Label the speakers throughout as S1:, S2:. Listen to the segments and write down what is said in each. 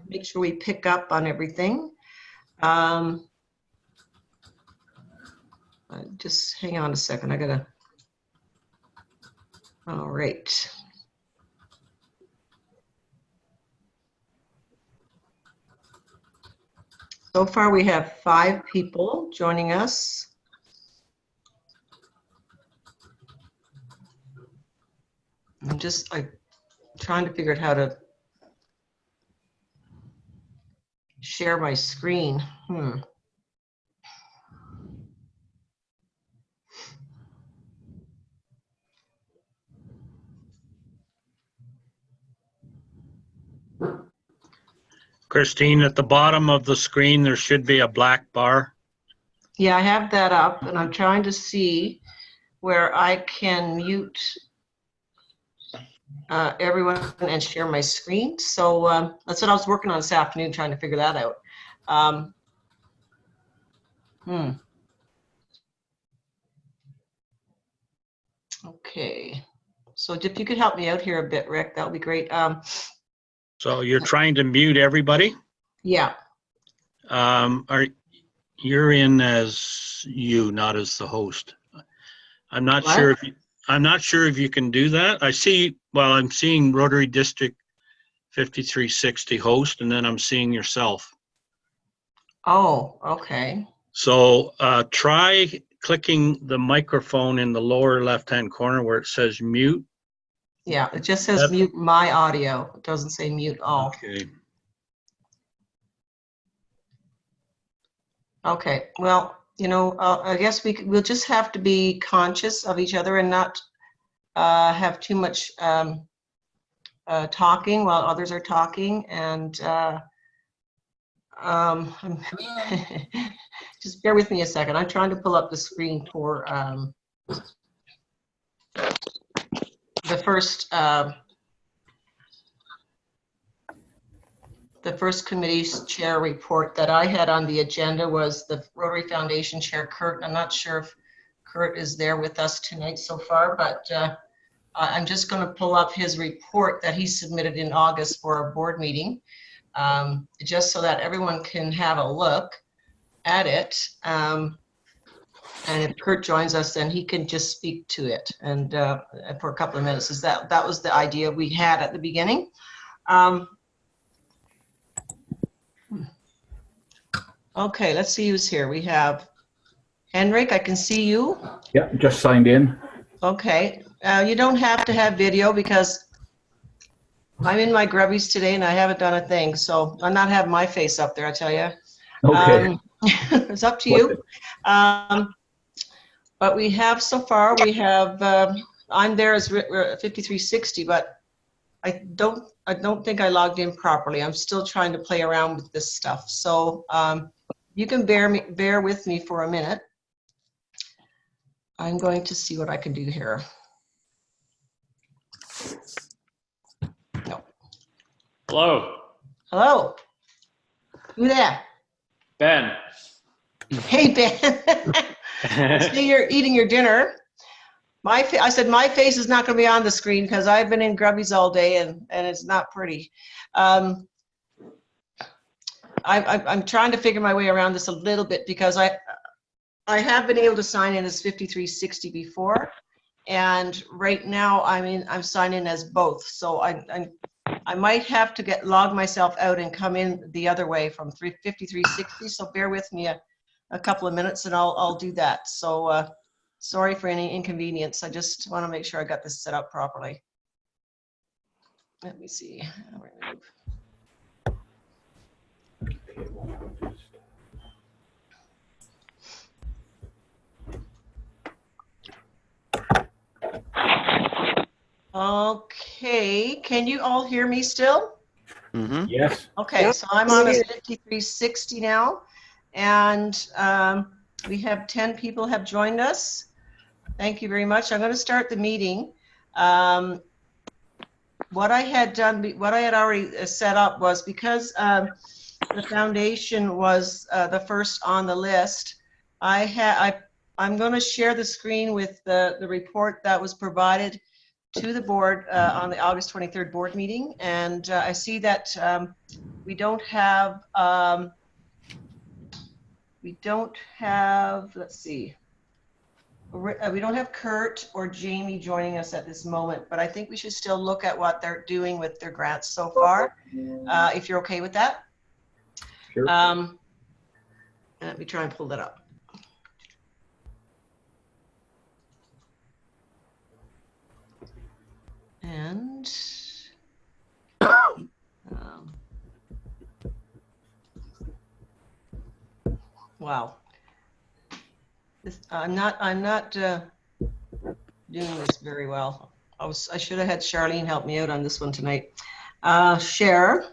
S1: make sure we pick up on everything. Just hang on a second. I gotta. All right. So far, we have 5 people joining us. I'm trying to figure out how to share my screen.
S2: Christine, at the bottom of the screen, there should be a black bar.
S1: Yeah, I have that up, and I'm trying to see where I can mute everyone and share my screen. So that's what I was working on this afternoon, trying to figure that out. Okay. So if you could help me out here a bit, Rick, that would be great.
S2: So you're trying to mute everybody?
S1: Yeah.
S2: You're in as you, not as the host. I'm not
S1: What?
S2: sure if you can do that. I'm seeing Rotary District 5360 host, and then I'm seeing yourself.
S1: Oh, okay.
S2: So try clicking the microphone in the lower left-hand corner where it says mute.
S1: Yeah, it just says mute my audio. It doesn't say mute all.
S2: Okay.
S1: Okay. Well, I guess we'll just have to be conscious of each other and not have too much talking while others are talking. And just bear with me a second. I'm trying to pull up the screen for the first committee's chair report that I had on the agenda was the Rotary Foundation Chair, Kurt. I'm not sure if Kurt is there with us tonight so far, but I'm just going to pull up his report that he submitted in August for our board meeting, just so that everyone can have a look at it. And if Kurt joins us, then he can just speak to it and for a couple of minutes. That was the idea we had at the beginning. Okay, let's see who's here. We have Henrik, I can see you.
S3: Yeah, just signed in.
S1: Okay, you don't have to have video because I'm in my grubbies today and I haven't done a thing, so I'm not having my face up there, I tell you.
S3: Okay.
S1: It's up to you. But we have so far, I'm there as 5360, but I don't think I logged in properly. I'm still trying to play around with this stuff. So you can bear with me for a minute. I'm going to see what I can do here. No.
S4: Hello.
S1: Hello. Who there?
S4: Ben.
S1: Hey, Ben. I see you're eating your dinner. I said my face is not going to be on the screen because I've been in grubbies all day and it's not pretty. I'm trying to figure my way around this a little bit because I have been able to sign in as 5360 before, and right now I'm signed in as both. So I might have to log myself out and come in the other way from 5360. So bear with me a couple of minutes and I'll do that. So sorry for any inconvenience. I just want to make sure I got this set up properly. Let me see. Okay, can you all hear me still?
S4: Mm-hmm.
S3: Yes.
S1: Okay, yep. So I'm on a 5360 now, and we have 10 people have joined us. Thank you very much. I'm going to start the meeting. What I had already set up was because the foundation was the first on the list. I'm going to share the screen with the report that was provided to the board on the August 23rd board meeting. And I see that we don't have, let's see, we don't have Kurt or Jamie joining us at this moment, but I think we should still look at what they're doing with their grants so far, if you're okay with that.
S3: Sure.
S1: Let me try and pull that up. And wow, I'm not doing this very well. I should have had Charlene help me out on this one tonight. Share.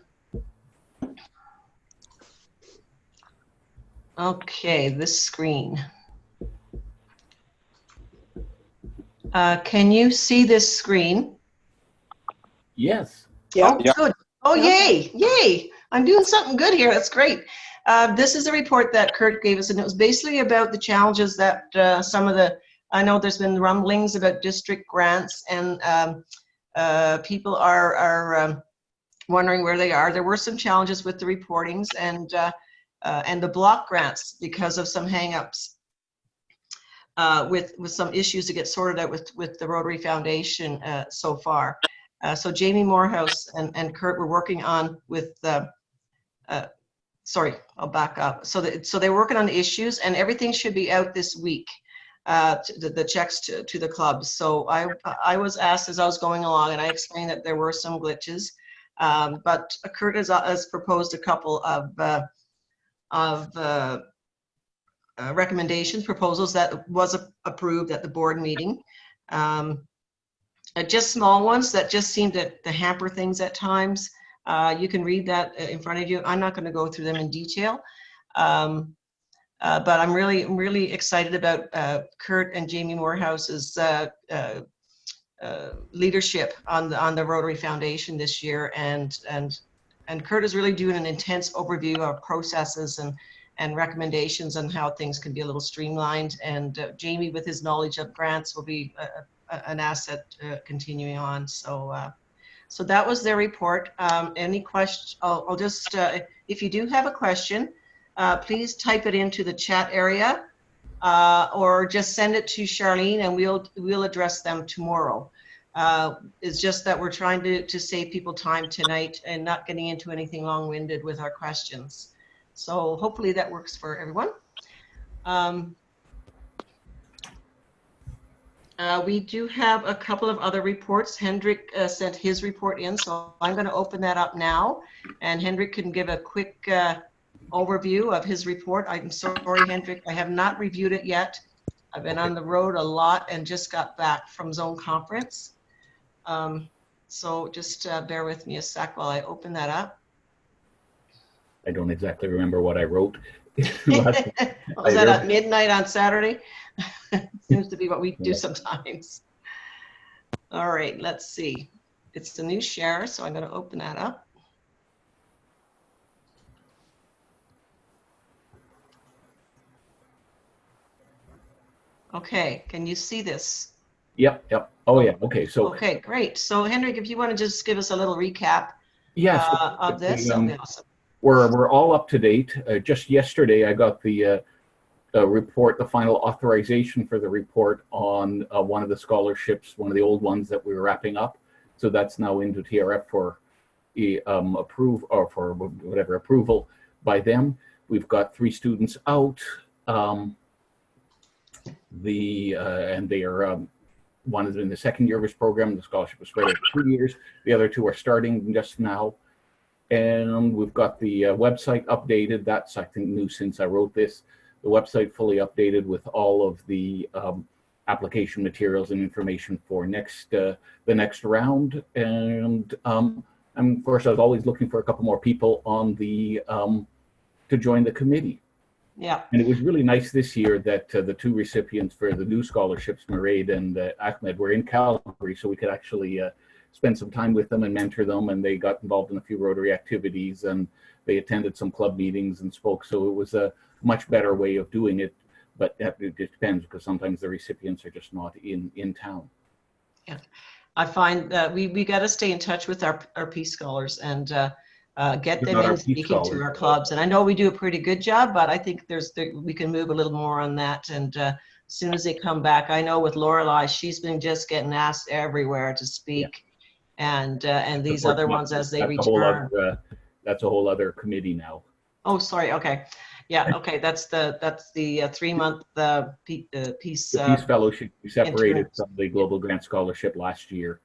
S1: Okay, this screen. Can you see this screen?
S3: Yes.
S1: Yeah. Oh, good. Oh, yay, yay. I'm doing something good here. That's great. This is a report that Kurt gave us, and it was basically about the challenges that I know there's been rumblings about district grants, and people are wondering where they are. There were some challenges with the reportings and the block grants because of some hang-ups with some issues to get sorted out with the Rotary Foundation so far. So Jamie Morehouse and Kurt were working on with, sorry, I'll back up. So they're working on issues, and everything should be out this week, the checks to the clubs. So I was asked as I was going along, and I explained that there were some glitches, but Kurt has proposed a couple of recommendations, proposals that was approved at the board meeting. Just small ones that just seem to hamper things at times. You can read that in front of you. I'm not going to go through them in detail, but I'm really excited about Kurt and Jamie Morehouse's leadership on the Rotary Foundation this year, and Kurt is really doing an intense overview of processes and recommendations on how things can be a little streamlined. And Jamie, with his knowledge of grants, will be an asset continuing on. So that was their report. Any questions? I'll just, if you do have a question, please type it into the chat area or just send it to Charlene, and we'll address them tomorrow. It's just that we're trying to save people time tonight and not getting into anything long-winded with our questions. So hopefully that works for everyone. We do have a couple of other reports. Hendrik sent his report in, so I'm going to open that up now, and Hendrik can give a quick overview of his report. I'm sorry, Hendrik, I have not reviewed it yet. I've been on the road a lot and just got back from Zone Conference. So just bear with me a sec while I open that up.
S3: I don't exactly remember what I wrote.
S1: Was that at midnight on Saturday? Seems to be what we do sometimes. All right, let's see. It's the new share, so I'm going to open that up. Okay, can you see this?
S3: Yep. Oh yeah. Okay. So.
S1: Okay, great. So Hendrik, if you want to just give us a little recap of this, that'll be awesome.
S3: We're all up to date. Just yesterday, I got the report, the final authorization for the report on one of the scholarships, one of the old ones that we were wrapping up. So that's now into TRF for approval by them. We've got 3 students out. And they are one is in the second year of his program. The scholarship was spread over 2 years. The other 2 are starting just now. And we've got the website updated. That's, I think, new since I wrote this. The website fully updated with all of the application materials and information for the next round. And of course, I was always looking for a couple more people on the to join the committee.
S1: Yeah.
S3: And it was really nice this year that the 2 recipients for the new scholarships, Mairead and Ahmed, were in Calgary, so we could actually spend some time with them and mentor them, and they got involved in a few Rotary activities, and they attended some club meetings and spoke. So it was a much better way of doing it, but it depends, because sometimes the recipients are just not in town.
S1: Yeah. I find that we got to stay in touch with our Peace Scholars and get
S3: You're
S1: them
S3: not our
S1: in
S3: Peace
S1: speaking to
S3: Scholars.
S1: our clubs. And I know we do a pretty good job, but I think we can move a little more on that. And as soon as they come back, I know with Lorelei, she's been just getting asked everywhere to speak, and these other ones as they return.
S3: That's a whole other committee now.
S1: Oh, sorry. Okay. Yeah. Okay. That's the 3-month Peace.
S3: The Peace Fellowship we separated
S1: interns.
S3: from the Global Grant Scholarship last year,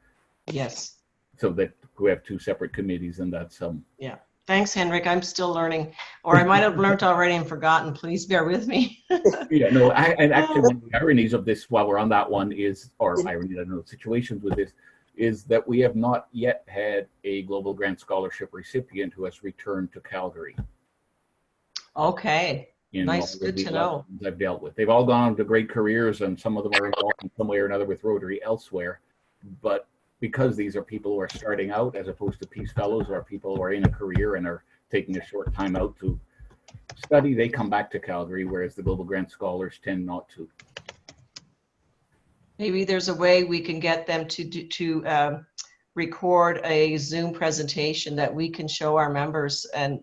S1: Yes.
S3: so that we have 2 separate committees, and that's
S1: Yeah. Thanks, Henrik. I'm still learning, or I might have learned already and forgotten. Please bear with me.
S3: yeah, no, and actually one of the ironies of this, while we're on that one, is, or irony, I don't know, situations with this, is that we have not yet had a Global Grant Scholarship recipient who has returned to Calgary.
S1: Okay.
S3: In
S1: Nice.
S3: all of
S1: Good
S3: the
S1: to know.
S3: ones I've dealt with. They've all gone on to great careers, and some of them are involved in some way or another with Rotary elsewhere. But because these are people who are starting out, as opposed to Peace Fellows, or people who are in a career and are taking a short time out to study, they come back to Calgary, whereas the Global Grant Scholars tend not to.
S1: Maybe there's a way we can get them to record a Zoom presentation that we can show our members and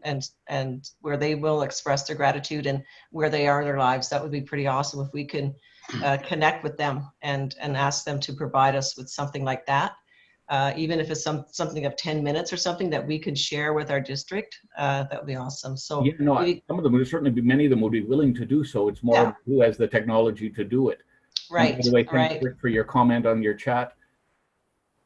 S1: where they will express their gratitude and where they are in their lives. That would be pretty awesome if we can connect with them and ask them to provide us with something like that. Even if it's something of 10 minutes or something that we could share with our district, that would be awesome. So
S3: yeah, no, some of them would certainly be, many of them would be willing to do so. It's more who has the technology to do it.
S1: Right.
S3: And by the way, thanks for your comment on your chat.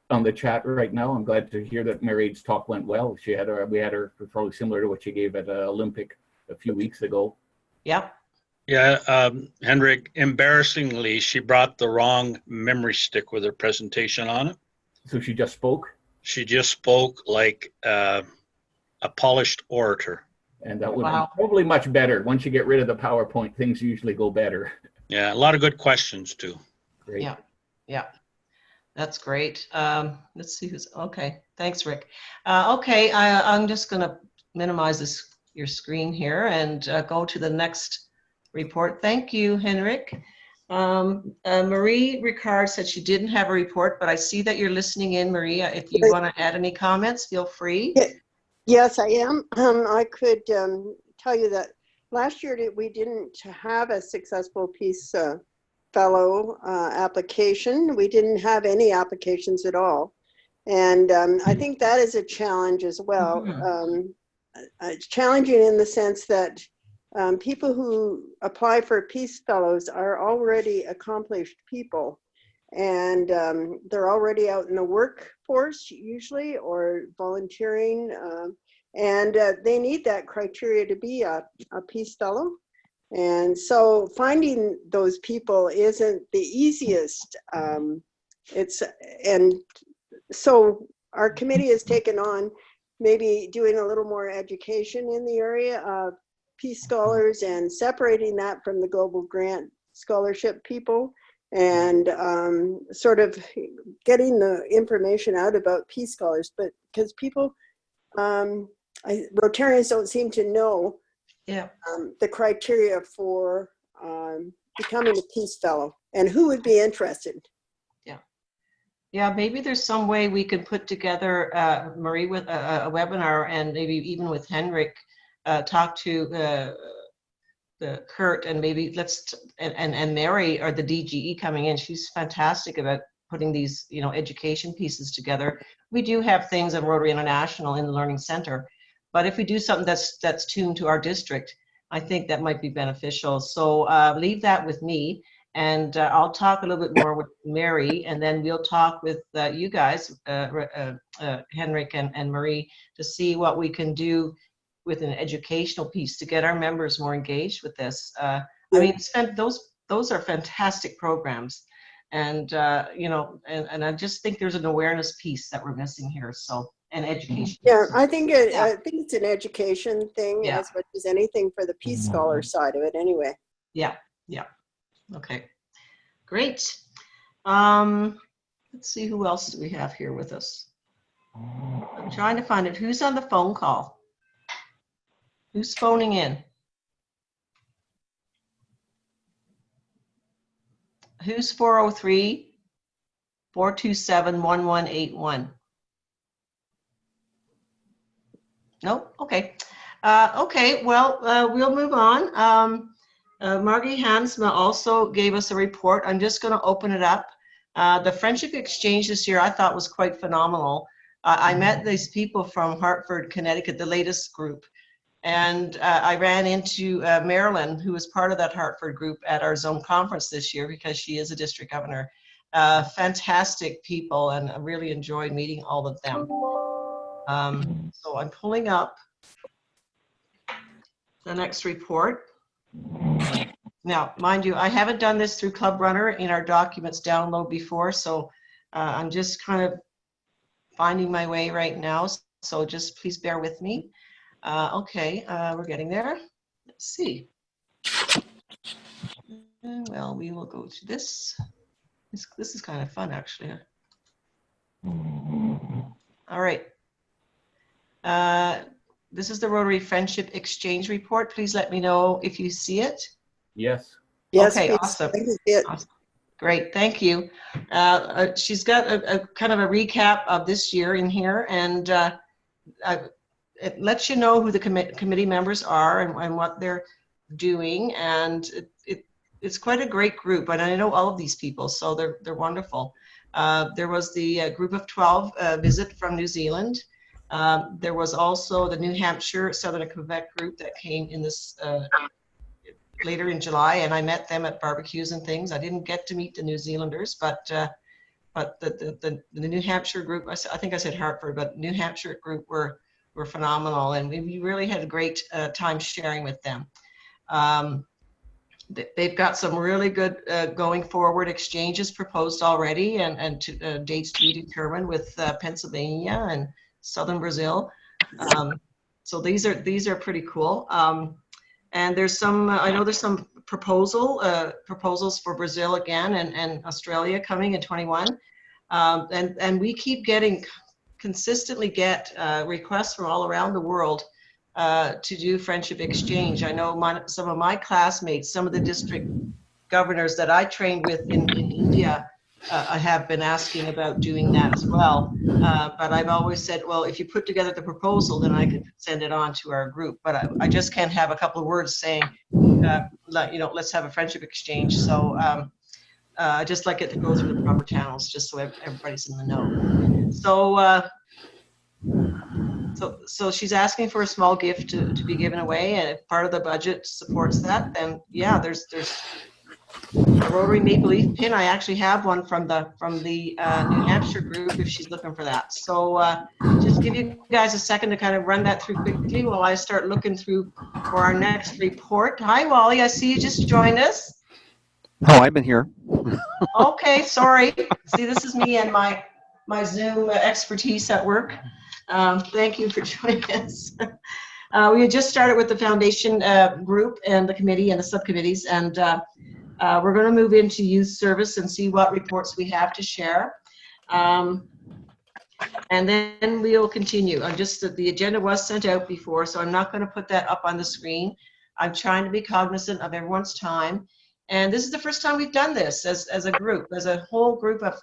S3: On the chat right now, I'm glad to hear that Mary's talk went well. We had her probably similar to what she gave at Olympic a few weeks ago.
S1: Yep.
S2: Yeah, Henrik, embarrassingly, she brought the wrong memory stick with her presentation on it.
S3: So she just spoke?
S2: She just spoke like a polished orator.
S3: And that would be probably much better. Once you get rid of the PowerPoint, things usually go better.
S2: Yeah, a lot of good questions too.
S3: Great.
S1: Yeah, yeah. That's great. Let's see who's, okay. Thanks, Rick. Okay, I'm just gonna minimize your screen here and go to the next report. Thank you, Henrik. Marie Ricard said she didn't have a report, but I see that you're listening in, Maria. If you want to add any comments, feel free.
S5: Yes, I am. I could tell you that last year we didn't have a successful Peace Fellow application. We didn't have any applications at all. And I think that is a challenge as well. It's challenging in the sense that people who apply for Peace Fellows are already accomplished people, and they're already out in the workforce usually, or volunteering, and they need that criteria to be a Peace Fellow. And so finding those people isn't the easiest. And so our committee has taken on maybe doing a little more education in the area of Peace Scholars and separating that from the Global Grant Scholarship people, and sort of getting the information out about Peace Scholars. But because people, Rotarians don't seem to know the criteria for becoming a Peace Fellow and who would be interested.
S1: Yeah, maybe there's some way we could put together, Marie, with a webinar, and maybe even with Henrik, talk to the Kurt, and maybe and Mary, or the DGE coming in. She's fantastic about putting these, education pieces together. We do have things at Rotary International in the Learning Center, but if we do something that's tuned to our district, I think that might be beneficial. So leave that with me. And I'll talk a little bit more with Mary, and then we'll talk with you guys, Henrik and Marie, to see what we can do with an educational piece to get our members more engaged with this. I mean, those are fantastic programs, and and I just think there's an awareness piece that we're missing here. So, an education.
S5: Yeah, I think it's an education thing as much as anything for the Peace Scholar side of it, anyway.
S1: Yeah. Okay, great. Let's see, who else do we have here with us? I'm trying to find it. Who's on the phone call? Who's phoning in? Who's 403? 427-1181. Nope. Okay. Okay. Well, we'll move on. Margie Hansma also gave us a report. I'm just going to open it up. The Friendship Exchange this year I thought was quite phenomenal. I met these people from Hartford, Connecticut, the latest group. And I ran into Marilyn, who was part of that Hartford group at our zone conference this year because she is a district governor. Fantastic people, and I really enjoyed meeting all of them. So I'm pulling up the next report. Now, mind you, I haven't done this through Club Runner in our documents download before, so I'm just kind of finding my way right now. So just please bear with me. Okay, we're getting there. Let's see. Well, we will go to this. This is kind of fun, actually. All right. This is the Rotary Friendship Exchange Report. Please let me know if you see it.
S3: Yes.
S5: Yes,
S1: Okay,
S5: please.
S1: awesome.
S5: It.
S1: Awesome. Great, thank you. She's got a kind of a recap of this year in here, and it lets you know who the committee members are and what they're doing, and it's quite a great group, and I know all of these people, so they're wonderful. There was the group of 12 visit from New Zealand. There was also the New Hampshire, Southern Quebec group that came in this later in July, and I met them at barbecues and things. I didn't get to meet the New Zealanders, but the New Hampshire group, I think I said Hartford, but New Hampshire group were phenomenal, and we really had a great time sharing with them. They've got some really good going forward exchanges proposed already, and dates to be determined with Pennsylvania and Southern Brazil. So these are pretty cool. And there's some, I know there's some proposals for Brazil again and Australia coming in 21. And we keep consistently get requests from all around the world to do friendship exchange. I know some of my classmates, some of the district governors that I trained with in India have been asking about doing that as well. But I've always said, well, if you put together the proposal, then I could send it on to our group. But I just can't have a couple of words saying, let's have a friendship exchange. So I just like it to go through the proper channels, just so everybody's in the know. So she's asking for a small gift to be given away, and if part of the budget supports that, then yeah, there's a Rotary Maple Leaf pin. I actually have one from the New Hampshire group if she's looking for that. So just give you guys a second to kind of run that through quickly while I start looking through for our next report. Hi, Wally. I see you just joined us.
S6: Oh, I've been here.
S1: Okay, sorry. See, this is me and my Zoom expertise at work. Thank you for joining us. We had just started with the foundation group and the committee and the subcommittees, and we're going to move into youth service and see what reports we have to share. And then we'll continue. The agenda was sent out before, so I'm not going to put that up on the screen. I'm trying to be cognizant of everyone's time. And this is the first time we've done this as a group, as a whole group of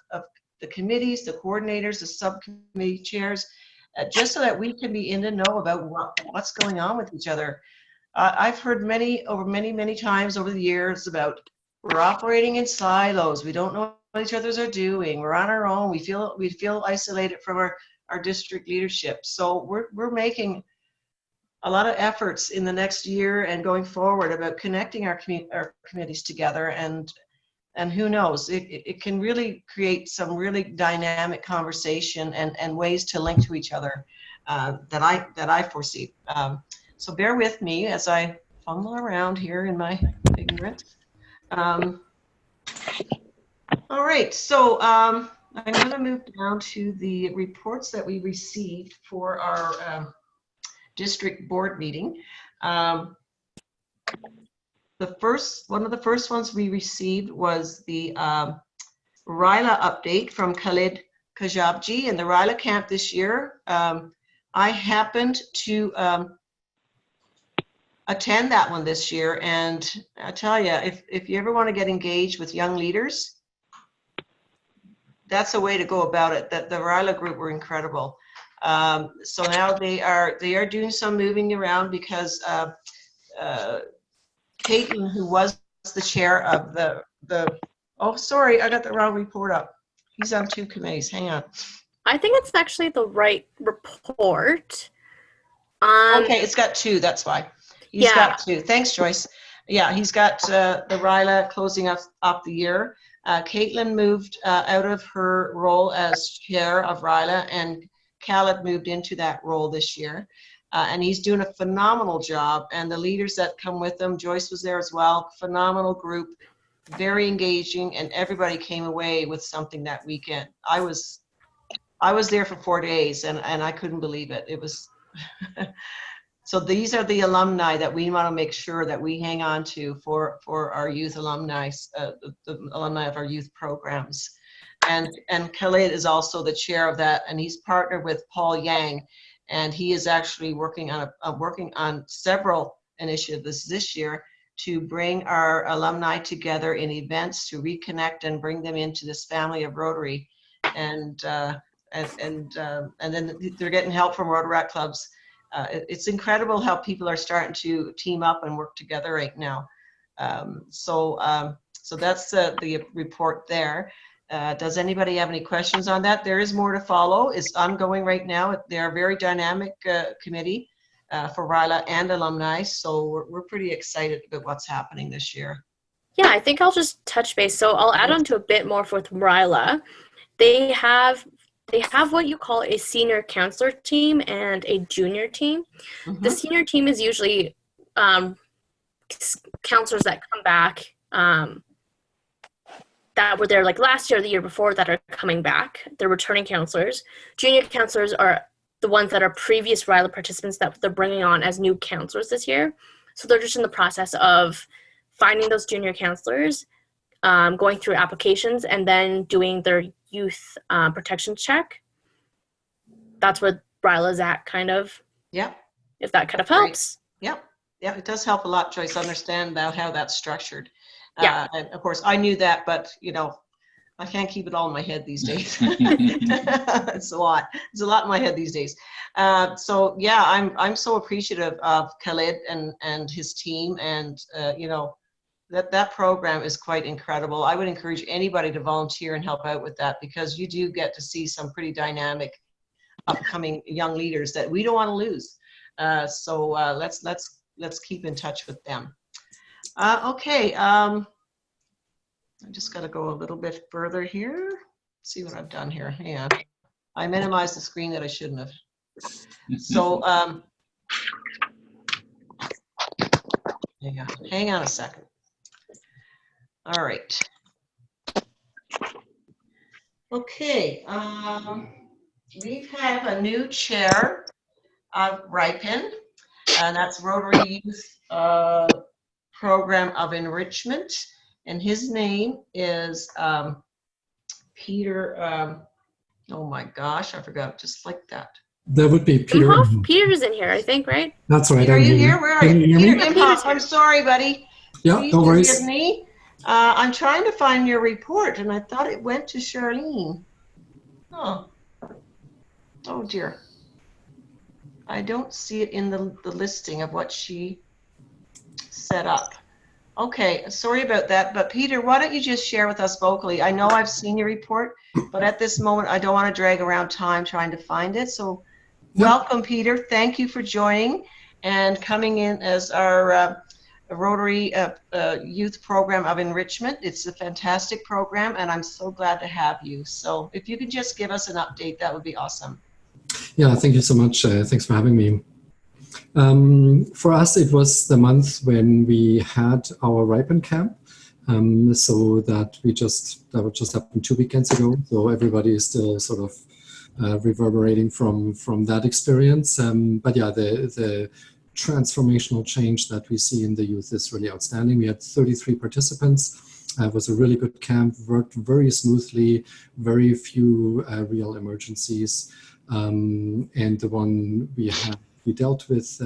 S1: the committees, the coordinators, the subcommittee chairs, just so that we can be in the know about what's going on with each other. I've heard many times over the years about we're operating in silos. We don't know what each others are doing. We're on our own. We feel isolated from our district leadership. So we're making a lot of efforts in the next year and going forward about connecting our committees together, and who knows, it can really create some really dynamic conversation and ways to link to each other that I foresee. So bear with me as I fumble around here in my ignorance. All right, so I'm going to move down to the reports that we received for our district board meeting. One of the first ones we received was the RILA update from Khalid Kajabji and the RILA camp this year. I happened to attend that one this year, and I tell you, if you ever want to get engaged with young leaders, that's a way to go about it. That the RILA group were incredible. So now they are doing some moving around because Caitlin, who was the chair of oh, sorry, I got the wrong report up. He's on 2 committees. Hang on.
S7: I think it's actually the right report.
S1: Okay, it's got 2. That's why. He's got 2. Thanks, Joyce. Yeah, he's got the RILA closing up the year. Caitlin moved out of her role as chair of RILA, and Khaled moved into that role this year. And he's doing a phenomenal job. And the leaders that come with him, Joyce was there as well, phenomenal group, very engaging, and everybody came away with something that weekend. I was there for 4 days, and I couldn't believe it. It was so these are the alumni that we want to make sure that we hang on to for our youth alumni, the alumni of our youth programs. And Khalid is also the chair of that, and he's partnered with Paul Yang, and he is actually working on several initiatives this year to bring our alumni together in events to reconnect and bring them into this family of Rotary, and then they're getting help from Rotaract clubs. It's incredible how people are starting to team up and work together right now. So that's the report there. Does anybody have any questions on that? There is more to follow. It's ongoing right now. They're a very dynamic committee for RILA and alumni, so we're pretty excited about what's happening this year.
S7: Yeah, I think I'll just touch base. So I'll add on to a bit more with RILA. They have what you call a senior counselor team and a junior team. Mm-hmm. The senior team is usually counselors that come back that were there like last year or the year before that are coming back. They're returning counselors. Junior counselors are the ones that are previous RILA participants that they're bringing on as new counselors this year. So they're just in the process of finding those junior counselors, going through applications, and then doing their youth protection check. That's where RILA is at, kind of. Yeah. If that kind of helps.
S1: Yep. Yeah, it does help a lot, Joyce, understand about how that's structured.
S7: Yeah.
S1: And of course, I knew that, but I can't keep it all in my head these days. It's a lot. It's a lot in my head these days. So yeah, I'm so appreciative of Khalid and his team, and that program is quite incredible. I would encourage anybody to volunteer and help out with that, because you do get to see some pretty dynamic upcoming young leaders that we don't want to lose. So let's keep in touch with them. Okay, I just got to go a little bit further here. See what I've done here. Hang on. I minimized the screen that I shouldn't have. So hang on a second. All right. Okay, we have a new chair of RIPEN, and that's Rotary Youth Program of Enrichment, and his name is Peter. Oh my gosh, I forgot, just like that.
S8: That would be Peter.
S7: Peter's in here, I think, right?
S8: That's right.
S1: Peter, are you here? Where are you? Peter Imhoff, I'm sorry, buddy.
S8: Yeah,
S1: Please
S8: no worries.
S1: forgive me. I'm trying to find your report, and I thought it went to Charlene. Oh dear. I don't see it in the listing of what she set up. Okay, sorry about that. But Peter, why don't you just share with us vocally? I know I've seen your report, but at this moment, I don't want to drag around time trying to find it. So welcome, Peter. Thank you for joining and coming in as our Rotary Youth Program of Enrichment. It's a fantastic program, and I'm so glad to have you. So if you could just give us an update, that would be awesome.
S8: Yeah, thank you so much. Thanks for having me. For us, it was the month when we had our RIPEN camp. So that just happened 2 weekends ago. So everybody is still sort of reverberating from that experience. But yeah, the transformational change that we see in the youth is really outstanding. We had 33 participants. It was a really good camp, worked very smoothly, very few real emergencies. And the one we had we dealt with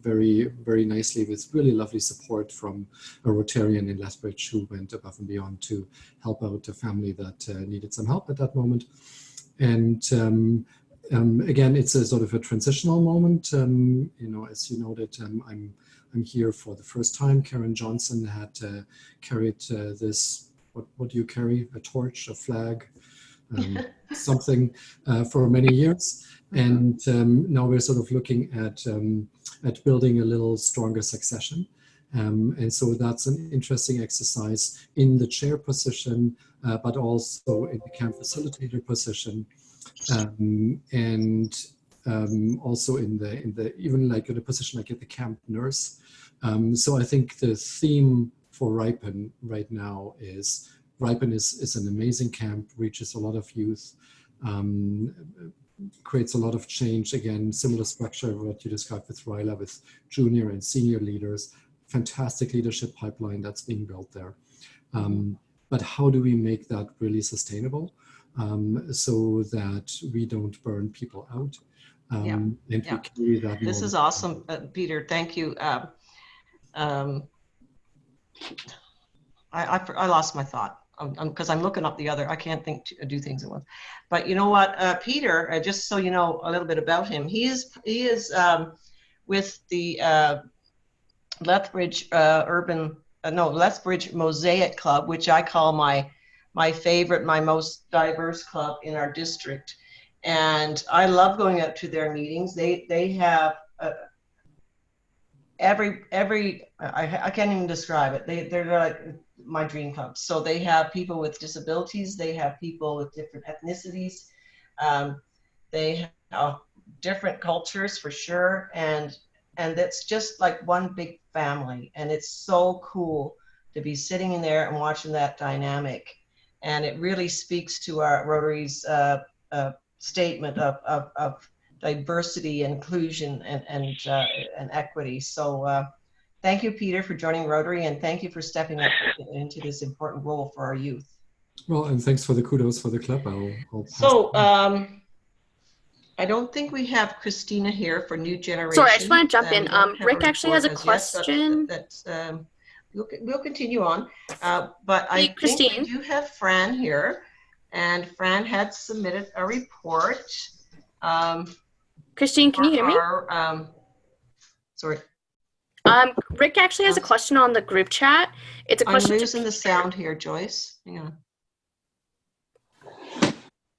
S8: very, very nicely with really lovely support from a Rotarian in Lethbridge who went above and beyond to help out a family that needed some help at that moment. And again, it's a sort of a transitional moment. As you noted, I'm here for the first time. Karen Johnson had carried this, what do you carry? A torch, a flag, something for many years. And now we're sort of looking at building a little stronger succession. And so that's an interesting exercise in the chair position, but also in the camp facilitator position. And also in the even like in a position like at the camp nurse. So I think the theme for Ripen right now is Ripen is an amazing camp, reaches a lot of youth, creates a lot of change. Again, similar structure of what you described with Ryla, with junior and senior leaders, fantastic leadership pipeline that's being built there. But how do we make that really sustainable? So that we don't burn people out. And we carry that
S1: this is awesome, Peter. Thank you. I lost my thought because I'm looking up the other. I can't do things at once. But you know what, Peter? Just so you know a little bit about him, he is with the Lethbridge Lethbridge Mosaic Club, which I call my favorite, my most diverse club in our district. And I love going out to their meetings. They have I can't even describe it. They're like my dream club. So they have people with disabilities. They have people with different ethnicities. They have different cultures for sure. And it's just like one big family. And it's so cool to be sitting in there and watching that dynamic. And it really speaks to our Rotary's statement of diversity, inclusion, and equity. So thank you, Peter, for joining Rotary, and thank you for stepping up into this important role for our youth.
S8: Well, and thanks for the kudos for the club.
S1: So I don't think we have Christina here for New Generation.
S7: Sorry, I just want to jump in. Rick actually has a question.
S1: We'll continue on, but I think we do have Fran here, and Fran had submitted a report.
S7: Christine, can you hear me?
S1: Sorry.
S7: Rick actually has a question on the group chat. It's a question.
S1: I'm losing the sound here, Joyce. Hang on.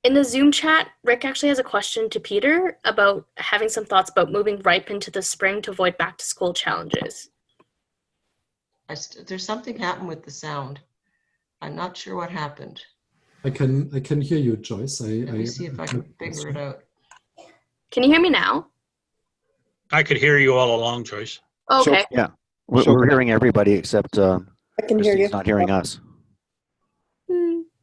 S7: In the Zoom chat, Rick actually has a question to Peter about having some thoughts about moving Ripen to the spring to avoid back to school challenges.
S1: There's something happened with the sound. I'm not sure what happened.
S8: I can hear you, Joyce.
S1: Let me see if I can figure it out.
S7: Can you hear me now?
S2: I could hear you all along, Joyce.
S7: Okay.
S6: So, yeah, we're hearing everybody except
S5: I can hear you.
S6: Christine's not hearing us.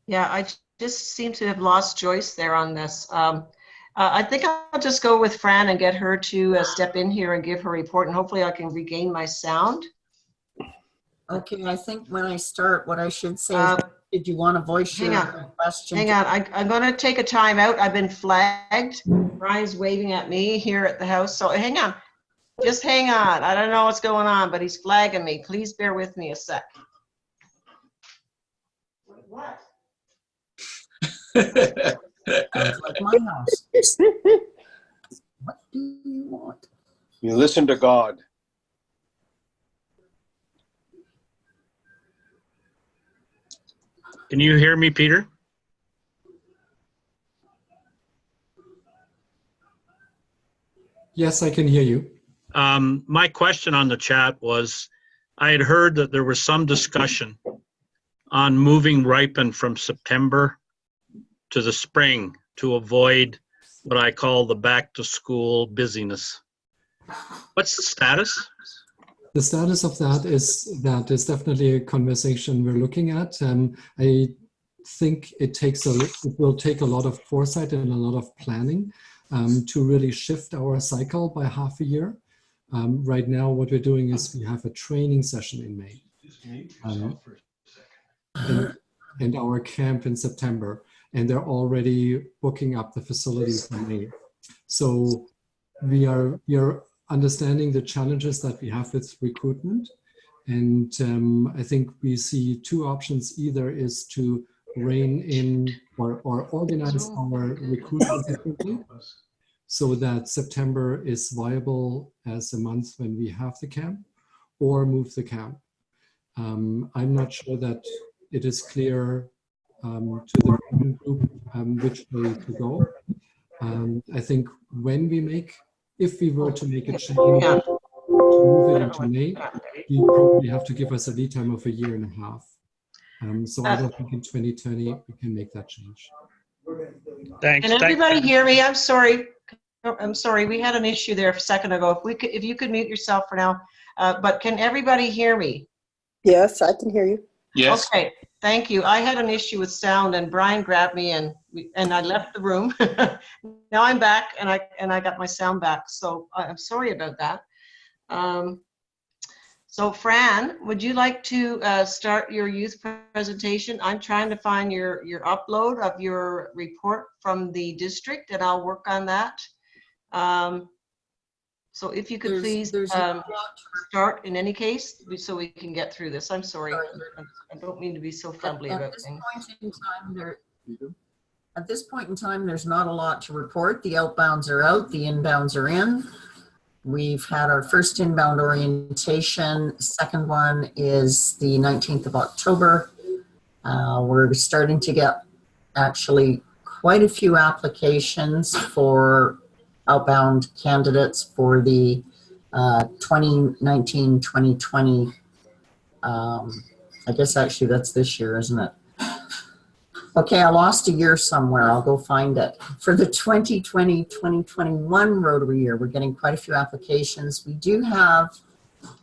S1: Yeah, I just seem to have lost Joyce there on this. I think I'll just go with Fran and get her to step in here and give her report, and hopefully I can regain my sound.
S9: Okay, I think when I start, what I should say is, did you want to voice your question?
S1: Hang on, I'm going to take a time out. I've been flagged. Brian's waving at me here at the house, so hang on. Just hang on. I don't know what's going on, but he's flagging me. Please bear with me a sec. What?
S9: Sounds like my house. What do you want?
S10: You listen to God.
S2: Can you hear me, Peter?
S8: Yes, I can hear you.
S2: My question on the chat was, I had heard that there was some discussion on moving Ripen from September to the spring to avoid what I call the back to school busyness. What's the status?
S8: The status of that is definitely a conversation we're looking at. I think it will take a lot of foresight and a lot of planning to really shift our cycle by half a year. Right now, what we're doing is we have a training session in May and our camp in September, and they're already booking up the facilities for May. So we are understanding the challenges that we have with recruitment. And I think we see two options. Either is to rein in or organize our recruitment differently so that September is viable as a month when we have the camp, or move the camp. I'm not sure that it is clear to the recruitment group which way to go. I think if we were to make a change, to move it into May, you probably have to give us a lead time of 1.5 years. So I don't think in 2020 we can make that change.
S2: Thanks.
S1: Can everybody hear me? I'm sorry. We had an issue there a second ago. If you could mute yourself for now. But can everybody hear me?
S5: Yes, I can hear you.
S10: Yes.
S1: Okay, thank you. I had an issue with sound, and Brian grabbed me, and I left the room. Now I'm back, and I got my sound back. So I'm sorry about that. So Fran, would you like to start your youth presentation? I'm trying to find your upload of your report from the district, and I'll work on that. So if you could please start in any case, so we can get through this. I'm sorry. I don't mean to be so fumbly about things.
S9: At this point in time, there's not a lot to report. The outbounds are out, the inbounds are in. We've had our first inbound orientation. Second one is the 19th of October. We're starting to get actually quite a few applications for outbound candidates for the 2019-2020. I guess actually that's this year, isn't it? Okay, I lost a year somewhere. I'll go find it. For the 2020-2021 Rotary year, we're getting quite a few applications. We do have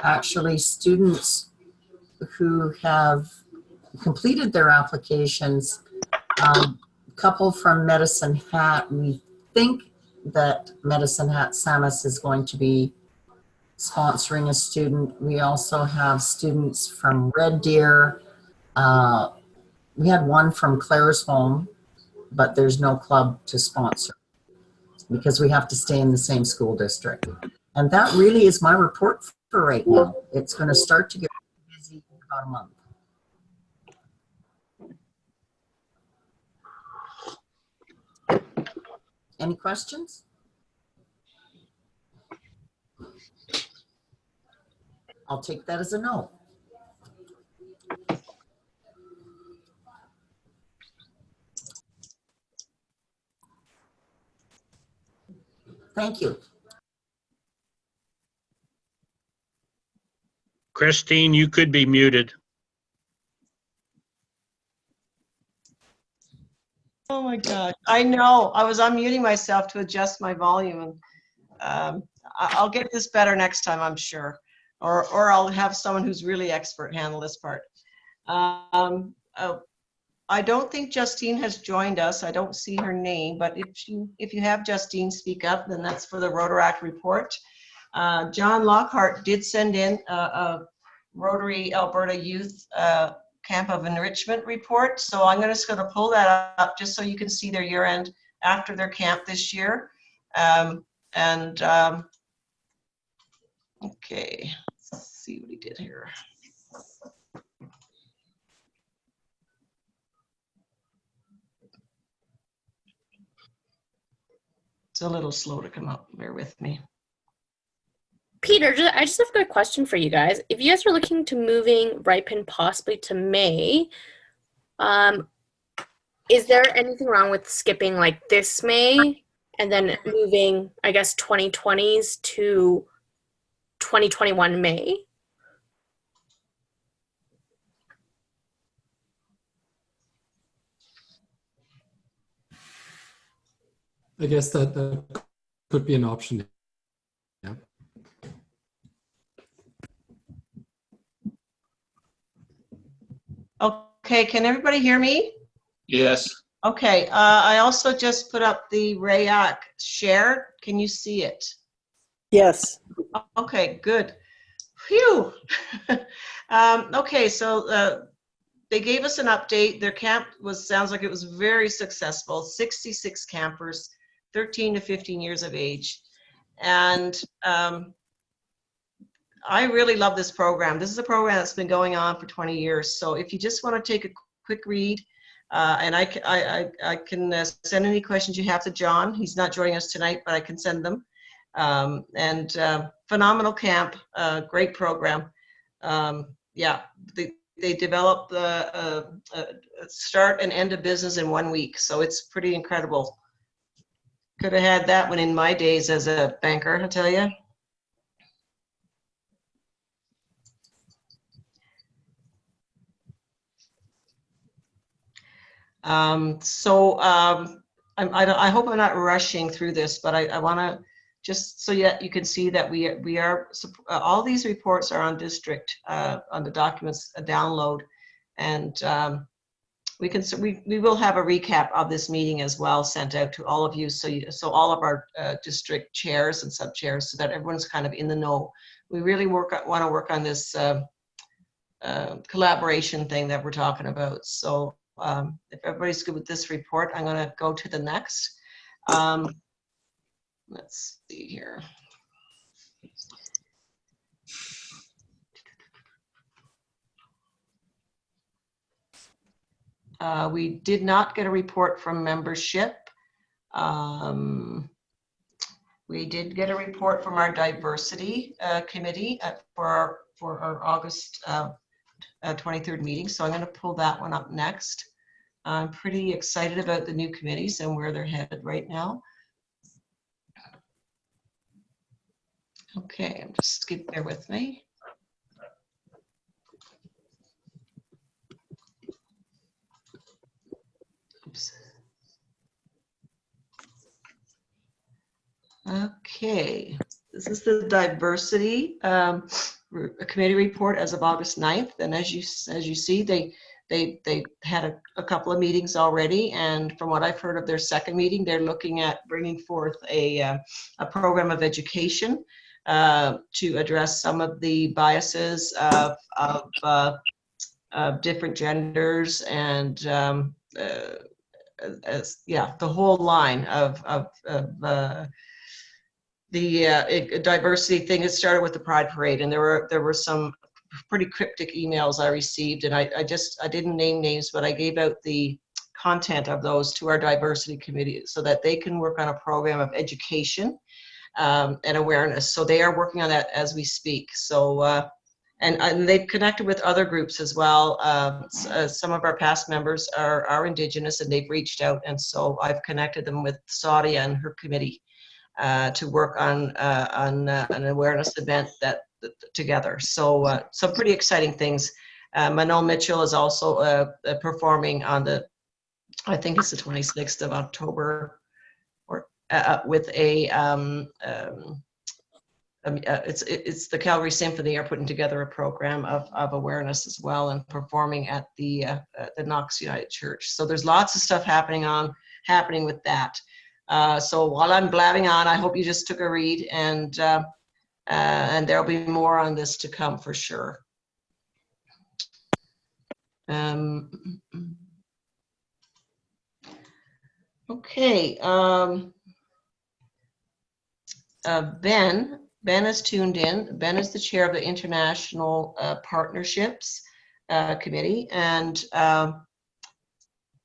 S9: actually students who have completed their applications. A couple from Medicine Hat. We think that Medicine Hat Samus is going to be sponsoring a student. We also have students from Red Deer. We had one from Claresholm, but there's no club to sponsor because we have to stay in the same school district. And that really is my report for right now. It's going to start to get busy in about a month. Any questions? I'll take that as a no. Thank you.
S2: Christine, you could be muted.
S1: Oh my God, I know. I was unmuting myself to adjust my volume, and I'll get this better next time, I'm sure. Or I'll have someone who's really expert handle this part. I don't think Justine has joined us. I don't see her name, but if you have Justine speak up, then that's for the Rotaract report. John Lockhart did send in a Rotary Alberta Youth Camp of Enrichment report. So I'm just going to pull that up just so you can see their year end after their camp this year. Okay, let's see what he did here. It's a little slow to come up, bear with me.
S7: Peter, I just have a good question for you guys. If you guys are looking to moving Ripen possibly to May, is there anything wrong with skipping like this May and then moving, I guess, 2020s to 2021 May?
S8: I guess that could be an option. Yeah.
S1: Okay, can everybody hear me?
S10: Yes.
S1: Okay, I also just put up the RAAC share. Can you see it?
S5: Yes.
S1: Okay, good. Phew. Okay, so they gave us an update. Their camp sounds like it was very successful. 66 campers, 13 to 15 years of age. And I really love this program. This is a program that's been going on for 20 years. So if you just want to take a quick read, and I can send any questions you have to John. He's not joining us tonight, but I can send them. Phenomenal camp, great program. Yeah, they develop the start and end of business in 1 week. So it's pretty incredible. Could have had that one in my days as a banker, I tell you. I hope I'm not rushing through this, but I want to just so you can see that we are all these reports are on district on the documents download, and we will have a recap of this meeting as well sent out to all of you, so all of our district chairs and sub chairs, so that everyone's kind of in the know. We really want to work on this collaboration thing that we're talking about. So if everybody's good with this report, I'm going to go to the next. Let's see here. We did not get a report from membership. We did get a report from our diversity committee for our August 23rd meeting. So I'm going to pull that one up next. I'm pretty excited about the new committees and where they're headed right now. Okay, I'm just skip there with me. Oops. Okay, this is the diversity committee report as of August 9th, and as you see, they had a couple of meetings already, and from what I've heard of their second meeting, they're looking at bringing forth a program of education to address some of the biases of different genders and the whole line of the diversity thing. It started with the Pride Parade, and there were some pretty cryptic emails I received, and I didn't name names, but I gave out the content of those to our diversity committee so that they can work on a program of education and awareness. So they are working on that as we speak. So and they've connected with other groups as well. Some of our past members are Indigenous, and they've reached out, and so I've connected them with Sadia and her committee to work on an awareness event together. So some pretty exciting things. Manuel Mitchell is also performing on I think it's the 26th of October, or with it's the Calgary Symphony are putting together a program of awareness as well, and performing at the Knox United Church. So there's lots of stuff happening with that. So while I'm blabbing on, I hope you just took a read, and there'll be more on this to come for sure. Okay. Ben is tuned in. Ben is the chair of the International Partnerships Committee. And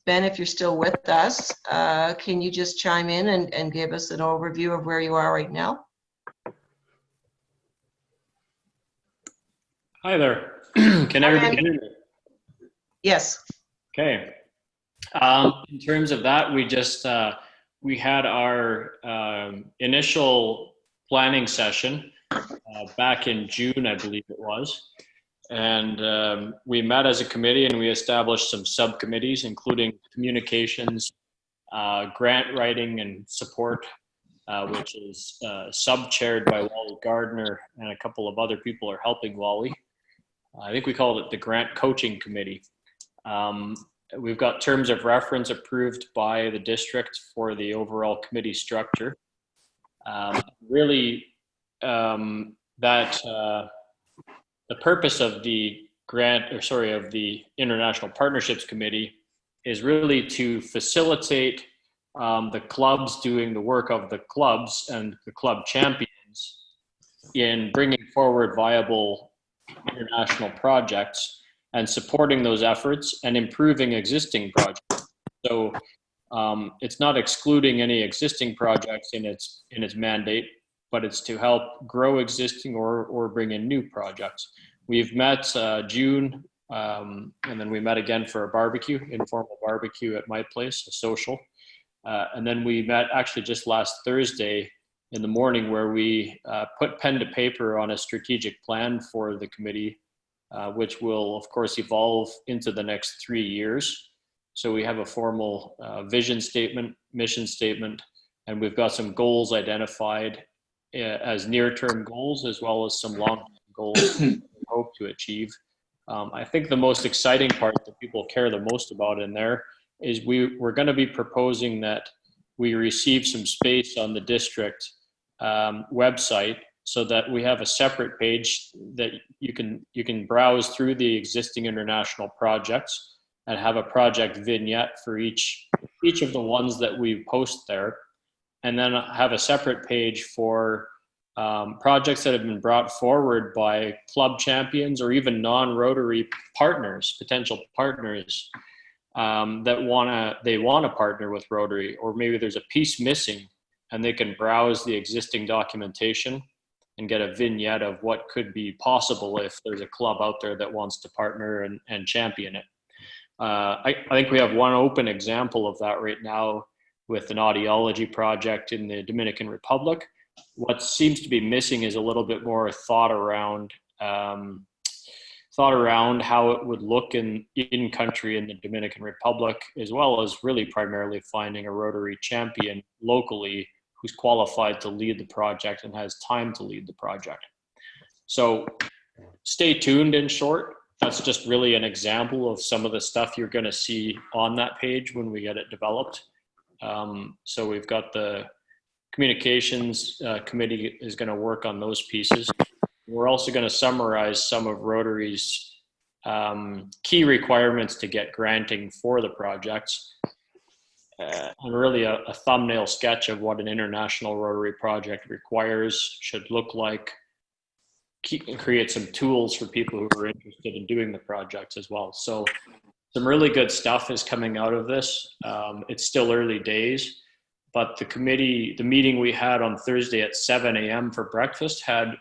S1: Ben, if you're still with us, can you just chime in and give us an overview of where you are right now?
S4: Hi there. Can everybody hear me?
S1: Yes.
S4: Okay. In terms of that, we had our initial planning session back in June, I believe it was. And we met as a committee, and we established some subcommittees, including communications, grant writing and support, which is sub-chaired by Wally Gardner, and a couple of other people are helping Wally. I think we called it the Grant Coaching Committee. We've got terms of reference approved by the district for the overall committee structure. The purpose of the International Partnerships Committee is really to facilitate the clubs doing the work of the clubs and the club champions in bringing forward viable international projects and supporting those efforts and improving existing projects. So it's not excluding any existing projects in its mandate, but it's to help grow existing or bring in new projects. We've met June, and then we met again for a barbecue, informal barbecue at my place, a social. And then we met actually just last Thursday in the morning, where we put pen to paper on a strategic plan for the committee, which will of course evolve into the next 3 years. So we have a formal vision statement, mission statement, and we've got some goals identified as near-term goals, as well as some long-term goals we hope to achieve. I think the most exciting part that people care the most about in there is we're going to be proposing that we receive some space on the district website, so that we have a separate page that you can browse through the existing international projects and have a project vignette for each of the ones that we post there, and then have a separate page for projects that have been brought forward by club champions or even non-Rotary partners, potential partners that they want to partner with Rotary, or maybe there's a piece missing and they can browse the existing documentation and get a vignette of what could be possible if there's a club out there that wants to partner and champion it. I think we have one open example of that right now with an audiology project in the Dominican Republic. What seems to be missing is a little bit more thought around how it would look in country in the Dominican Republic, as well as really primarily finding a Rotary champion locally who's qualified to lead the project and has time to lead the project. So stay tuned. In short, that's just really an example of some of the stuff you're going to see on that page when we get it developed. So we've got the communications committee is going to work on those pieces. We're also going to summarize some of Rotary's key requirements to get granting for the projects, and really a thumbnail sketch of what an international Rotary project requires, should look like, create some tools for people who are interested in doing the projects as well. So some really good stuff is coming out of this. It's still early days, but the meeting we had on Thursday at 7 a.m. for breakfast had,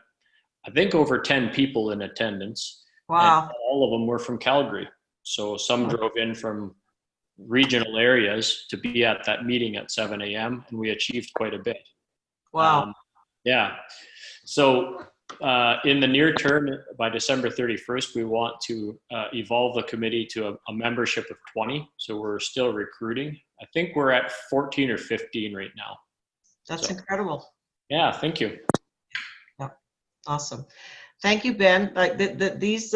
S4: I think, over 10 people in attendance.
S1: Wow.
S4: And all of them were from Calgary. So some drove in from regional areas to be at that meeting at 7 a.m. and we achieved quite a bit.
S1: Wow.
S4: Yeah. So in the near term, by December 31st, we want to evolve the committee to a membership of 20. So we're still recruiting. I think we're at 14 or 15 right now.
S1: That's incredible.
S4: Yeah, thank you.
S1: Yeah, awesome. Thank you, Ben. Like these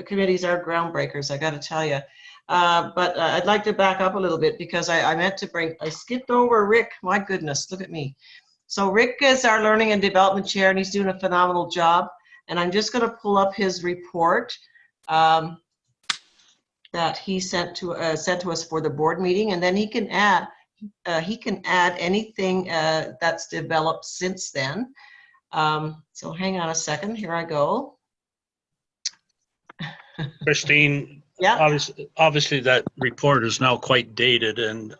S1: committees are groundbreakers, I got to tell you. But I'd like to back up a little bit, because I skipped over Rick. My goodness, look at me. So Rick is our Learning and Development Chair, and he's doing a phenomenal job. And I'm just going to pull up his report that he sent to us for the board meeting, and then he can add anything that's developed since then. So hang on a second. Here I go.
S2: Christine,
S1: Yeah.
S2: obviously that report is now quite dated, and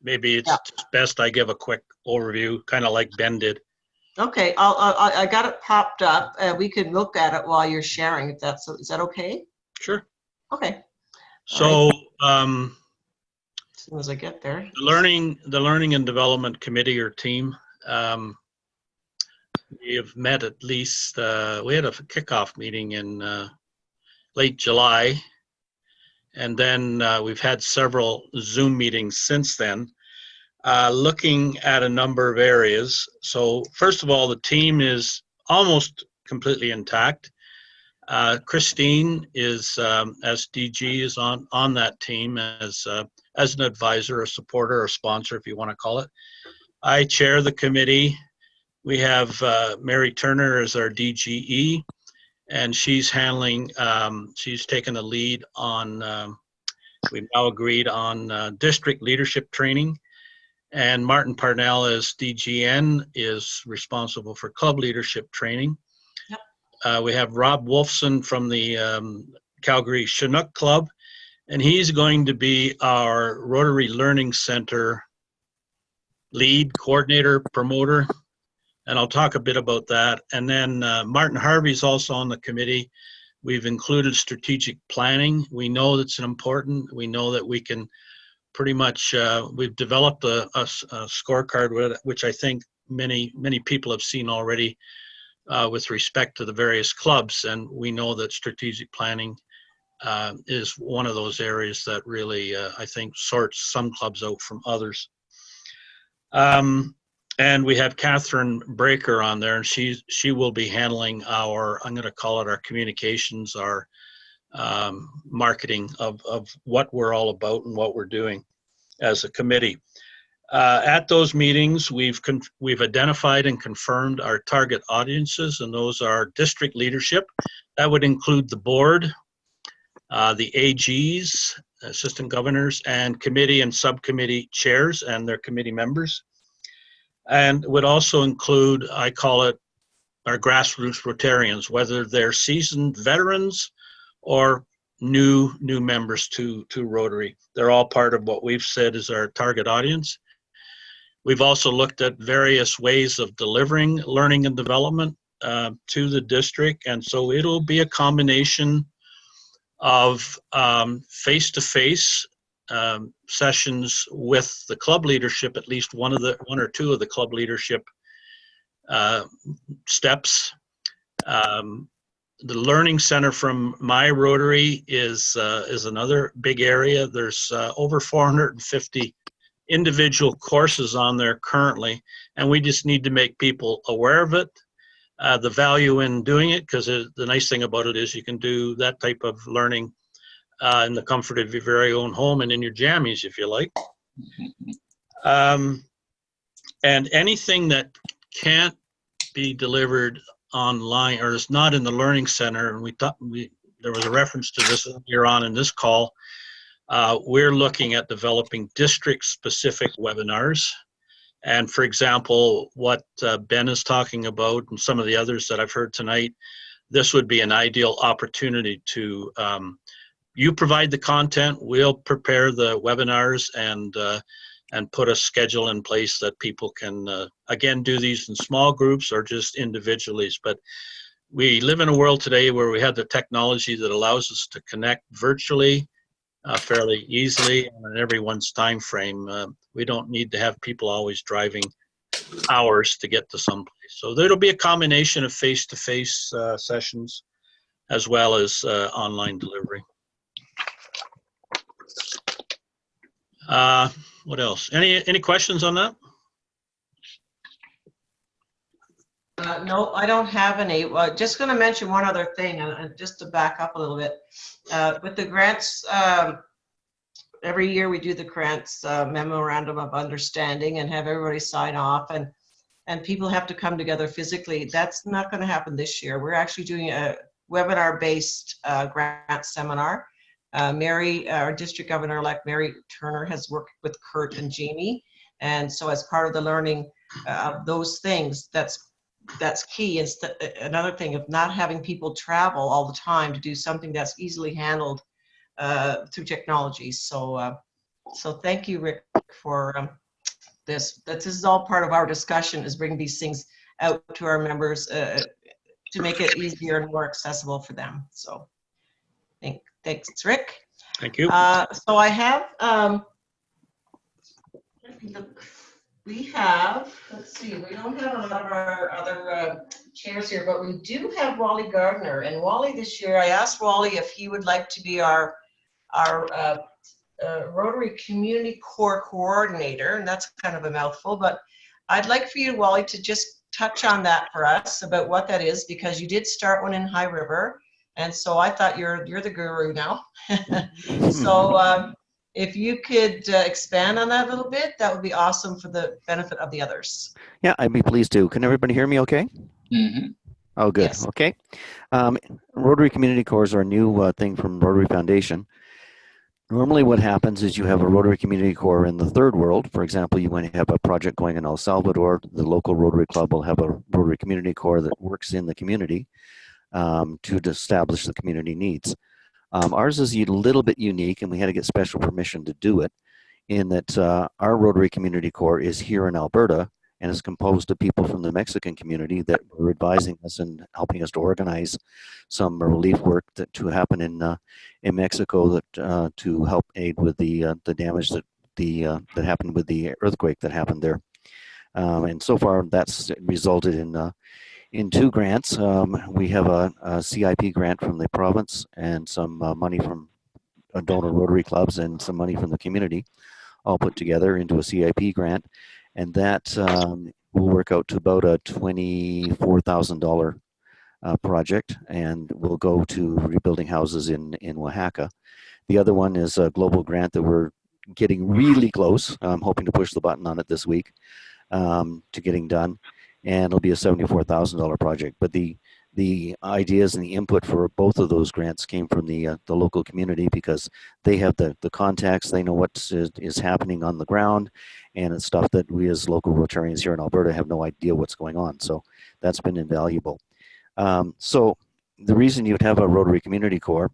S2: maybe it's best I give a quick overview, kind of like Ben did.
S1: Okay, I got it popped up. We can look at it while you're sharing. Is that okay?
S2: Sure.
S1: Okay.
S2: So
S1: As soon as I get there.
S2: the learning and development committee or team, we have met at least. We had a kickoff meeting in late July, and then we've had several Zoom meetings since then, looking at a number of areas. So first of all, the team is almost completely intact. Christine is, as DG, is on that team as an advisor, a supporter, or sponsor, if you want to call it. I chair the committee. We have Mary Turner as our DGE, and she's handling, she's taken the lead on, we've now agreed on district leadership training. And Martin Parnell as DGN is responsible for club leadership training.
S1: Yep.
S2: We have Rob Wolfson from the Calgary Chinook Club, and he's going to be our Rotary Learning Center lead, coordinator, promoter, and I'll talk a bit about that. And then Martin Harvey's also on the committee. We've included strategic planning. We know that's important. We know that we can pretty much, we've developed a scorecard, which I think many people have seen already with respect to the various clubs. And we know that strategic planning is one of those areas that really, I think, sorts some clubs out from others. And we have Catherine Breaker on there, and she will be handling our, I'm going to call it our communications, our marketing of what we're all about and what we're doing as a committee. At those meetings, we've identified and confirmed our target audiences, and those are district leadership. That would include the board, the AGs, assistant governors, and committee and subcommittee chairs and their committee members. And would also include, I call it, our grassroots Rotarians, whether they're seasoned veterans or new members to Rotary. They're all part of what we've said is our target audience. We've also looked at various ways of delivering learning and development to the district, and so it'll be a combination of face-to-face sessions with the club leadership, at least one or two of the club leadership steps. The Learning Center from my Rotary is another big area. There's over 450 individual courses on there currently, and we just need to make people aware of it, the value in doing it, because the nice thing about it is you can do that type of learning in the comfort of your very own home and in your jammies, if you like. And anything that can't be delivered online or is not in the Learning Center, and there was a reference to this earlier on in this call, we're looking at developing district-specific webinars. And for example, what Ben is talking about and some of the others that I've heard tonight, this would be an ideal opportunity to you provide the content, we'll prepare the webinars and put a schedule in place that people can, again, do these in small groups or just individually. But we live in a world today where we have the technology that allows us to connect virtually fairly easily and in everyone's time frame. We don't need to have people always driving hours to get to someplace. So there'll be a combination of face-to-face sessions as well as online delivery. What else? Any questions on that?
S1: No, I don't have any. Well, just going to mention one other thing, and just to back up a little bit. With the grants, every year we do the grants memorandum of understanding and have everybody sign off, and people have to come together physically. That's not going to happen this year. We're actually doing a webinar-based grant seminar. Mary, our district governor-elect Mary Turner, has worked with Kurt and Jamie, and so as part of the learning of those things, that's key. Is another thing of not having people travel all the time to do something that's easily handled through technology. So thank you, Rick, for this. This is all part of our discussion, is bringing these things out to our members to make it easier and more accessible for them. So thanks, Rick.
S2: Thank you.
S1: So I have, let's see, we don't have a lot of our other chairs here, but we do have Wally Gardner. And Wally, this year, I asked Wally if he would like to be our Rotary Community Corps coordinator, and that's kind of a mouthful, but I'd like for you, Wally, to just touch on that for us about what that is, because you did start one in High River, and so I thought you're the guru now. So if you could expand on that a little bit, that would be awesome for the benefit of the others.
S6: Yeah, I'd be pleased to. Can everybody hear me okay?
S3: Mm-hmm.
S6: Oh, good.
S1: Yes.
S6: Okay. Rotary Community Corps are a new thing from Rotary Foundation. Normally what happens is you have a Rotary Community Corps in the third world. For example, you might have a project going in El Salvador. The local Rotary Club will have a Rotary Community Corps that works in the community to establish the community needs. Ours is a little bit unique, and we had to get special permission to do it, in that our Rotary Community Corps is here in Alberta, and is composed of people from the Mexican community that were advising us and helping us to organize some relief work to happen in Mexico that to help aid with the damage that that happened with the earthquake that happened there. And so far, that's resulted in 2 grants. We have a CIP grant from the province and some money from donor Rotary clubs and some money from the community, all put together into a CIP grant. And that will work out to about a $24,000 project, and will go to rebuilding houses in Oaxaca. The other one is a global grant that we're getting really close. I'm hoping to push the button on it this week to getting done, and it'll be a $74,000 project. But the ideas and the input for both of those grants came from the local community, because they have the contacts, they know what is happening on the ground, and it's stuff that we as local Rotarians here in Alberta have no idea what's going on. So that's been invaluable. So the reason you'd have a Rotary Community Corps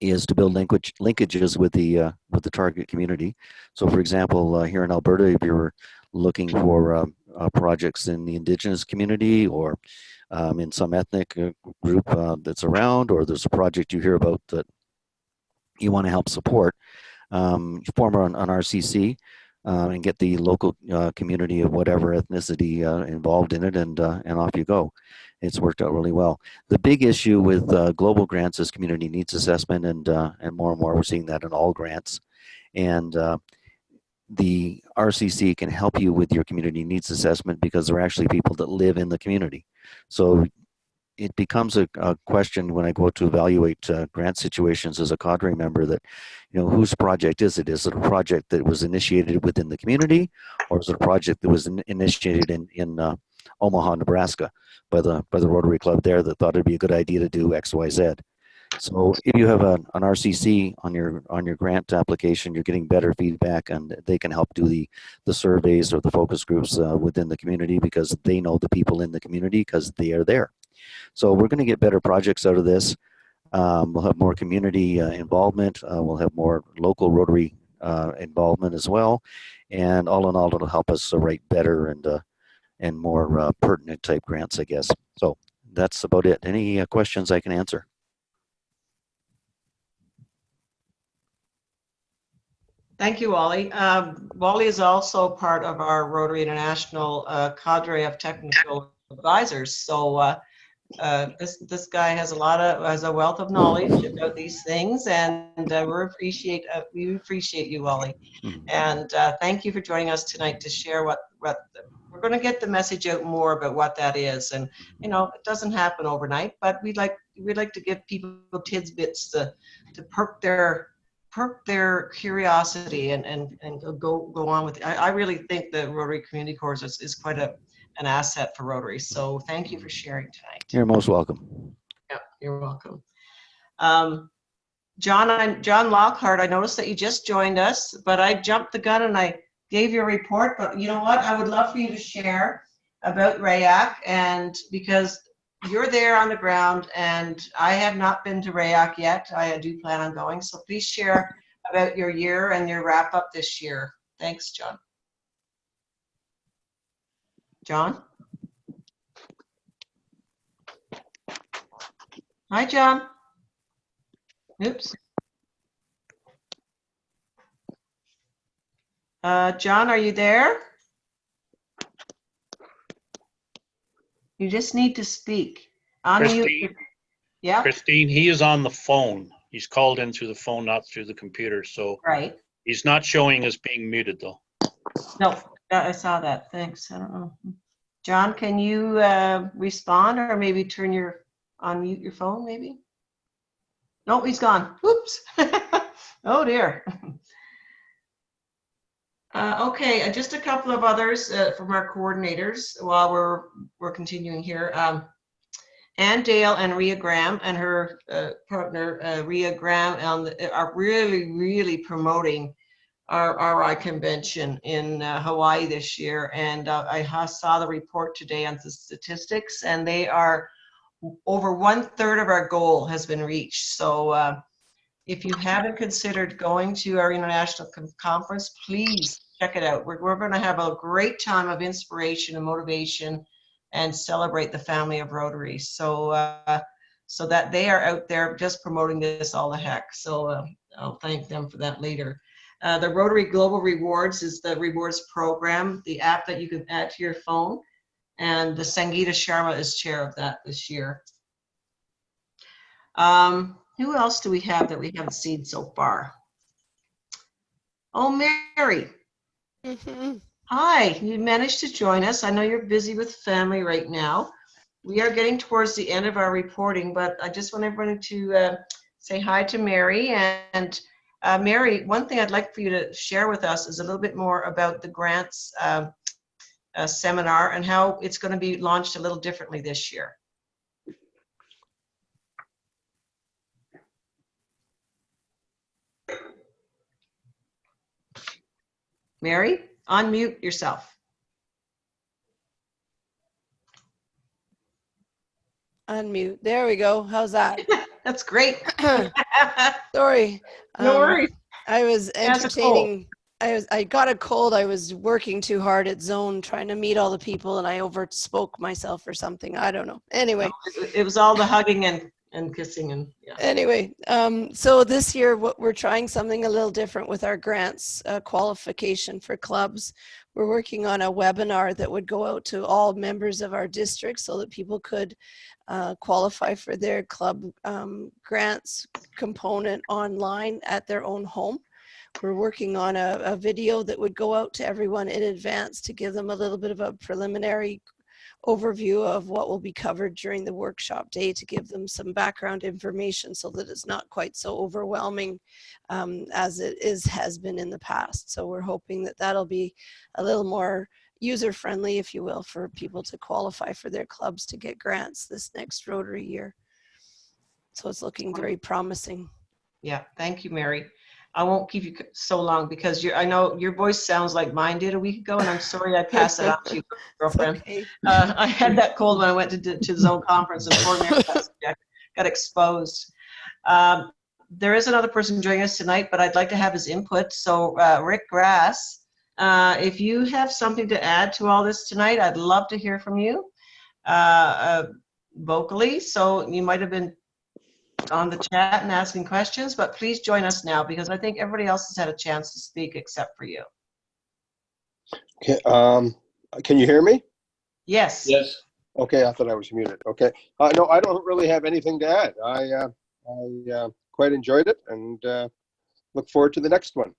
S6: is to build linkages with the target community. So for example, here in Alberta, if you're looking for projects in the Indigenous community, or in some ethnic group that's around, or there's a project you hear about that you want to help support, form an RCC and get the local community of whatever ethnicity involved in it, and off you go. It's worked out really well. The big issue with global grants is community needs assessment, and more we're seeing that in all grants. And the RCC can help you with your community needs assessment, because they're actually people that live in the community. So it becomes a question when I go to evaluate grant situations as a cadre member, that, whose project is it? Is it a project that was initiated within the community, or is it a project that was initiated in Omaha, Nebraska, by the Rotary Club there that thought it'd be a good idea to do X, Y, Z? So if you have an RCC on your grant application, you're getting better feedback, and they can help do the surveys or the focus groups within the community, because they know the people in the community, because they are there. So we're going to get better projects out of this. We'll have more community involvement. We'll have more local Rotary involvement as well. And all in all, it'll help us write better and more pertinent type grants, I guess. So that's about it. Any questions I can answer?
S1: Thank you, Wally. Wally is also part of our Rotary International cadre of technical advisors. So this guy has a wealth of knowledge about these things, and we appreciate you, Wally. And thank you for joining us tonight to share what we're going to get the message out more about what that is. And it doesn't happen overnight, but we'd like to give people tidbits to perk their curiosity and go on with it. I really think the Rotary Community Corps is quite an asset for Rotary. So thank you for sharing tonight.
S6: You're most welcome.
S1: Yeah, you're welcome. John Lockhart, I noticed that you just joined us, but I jumped the gun and I gave you a report. But you know what? I would love for you to share about RAYAC, and because you're there on the ground, and I have not been to RAYAC yet. I do plan on going. So please share about your year and your wrap up this year. Thanks, John. John? Hi, John. Oops. John, are you there? You just need to speak.
S2: Christine?
S1: Yeah.
S2: Christine, he is on the phone. He's called in through the phone, not through the computer. So
S1: right.
S2: He's not showing as being muted, though.
S1: No, I saw that. Thanks. I don't know. John, can you respond, or maybe unmute your phone, maybe? No, he's gone. Whoops. Oh, dear. Okay, just a couple of others from our coordinators while we're continuing here. Ann Dale and Rhea Graham and her partner, Rhea Graham, are really, really promoting our RI convention in Hawaii this year. And I saw the report today on the statistics, and they are over 1/3 of our goal has been reached. So if you haven't considered going to our international conference, please check it out. We're going to have a great time of inspiration and motivation and celebrate the family of Rotary. So so that they are out there just promoting this all the heck. So I'll thank them for that later. The Rotary Global Rewards is the rewards program, the app that you can add to your phone. And the Sangeeta Sharma is chair of that this year. Who else do we have that we haven't seen so far? Oh, Mary. Hi, you managed to join us. I know you're busy with family right now. We are getting towards the end of our reporting, but I just want everybody to say hi to Mary. And Mary, one thing I'd like for you to share with us is a little bit more about the grants seminar and how it's going to be launched a little differently this year. Mary, unmute yourself.
S11: Unmute. There we go. How's that?
S1: That's great.
S11: Sorry.
S1: No worries.
S11: I was
S1: Has a cold.
S11: entertaining. I got a cold. I was working too hard at Zone trying to meet all the people, and I overspoke myself or something. I don't know. Anyway.
S1: It was all the hugging and kissing and yeah.
S11: Anyway, so this year we're trying something a little different with our grants qualification for clubs. We're working on a webinar that would go out to all members of our district so that people could qualify for their club grants component online at their own home. We're working on a video that would go out to everyone in advance to give them a little bit of a preliminary overview of what will be covered during the workshop day, to give them some background information so that it's not quite so overwhelming as it has been in the past. So we're hoping that that'll be a little more user-friendly, if you will, for people to qualify for their clubs to get grants this next Rotary year. So it's looking very promising.
S1: Yeah, thank you, Mary. I won't keep you so long because I know your voice sounds like mine did a week ago, and I'm sorry I passed it on to you, girlfriend.
S11: Okay.
S1: I had that cold when I went to the Zone conference, and poor Mary got exposed. There is another person joining us tonight, but I'd like to have his input. So Rick Grass, if you have something to add to all this tonight, I'd love to hear from you vocally. So you might have been on the chat and asking questions, but please join us now because I think everybody else has had a chance to speak except for you.
S10: Okay, can you hear me?
S1: Yes.
S4: Yes.
S10: Okay, I thought I was muted. Okay. No, I don't really have anything to add. I quite enjoyed it and look forward to the next one.